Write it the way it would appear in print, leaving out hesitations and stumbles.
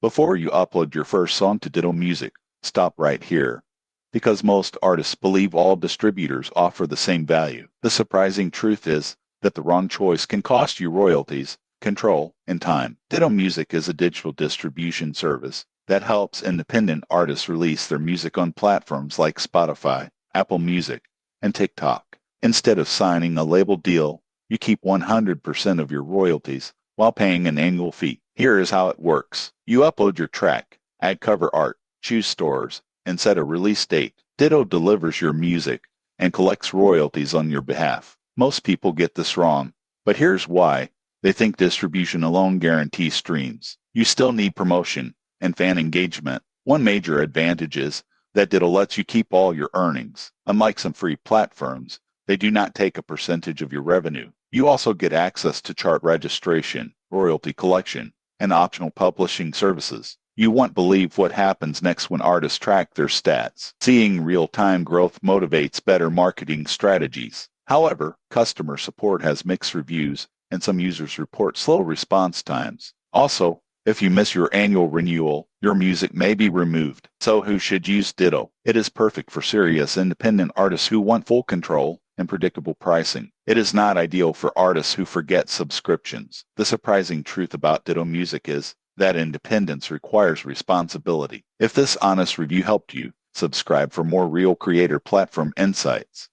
Before you upload your first song to Ditto Music, stop right here. Because most artists believe all distributors offer the same value. The surprising truth is that the wrong choice can cost you royalties, control, and time. Ditto Music is a digital distribution service that helps independent artists release their music on platforms like Spotify, Apple Music, and TikTok. Instead of signing a label deal, you keep 100% of your royalties while paying an annual fee. Here is how it works. You upload your track, add cover art, choose stores, and set a release date. Ditto delivers your music and collects royalties on your behalf. Most people get this wrong, but here's why. They think distribution alone guarantees streams. You still need promotion and fan engagement. One major advantage is that Ditto lets you keep all your earnings. Unlike some free platforms, they do not take a percentage of your revenue. You also get access to chart registration, royalty collection, and optional publishing services. You won't believe what happens next when artists track their stats. Seeing real-time growth motivates better marketing strategies. However, customer support has mixed reviews, and some users report slow response times. Also, if you miss your annual renewal, your music may be removed. So who should use Ditto? It is perfect for serious independent artists who want full control and predictable pricing. It is not ideal for artists who forget subscriptions. The surprising truth about Ditto Music is that independence requires responsibility. If this honest review helped you, subscribe for more real creator platform insights.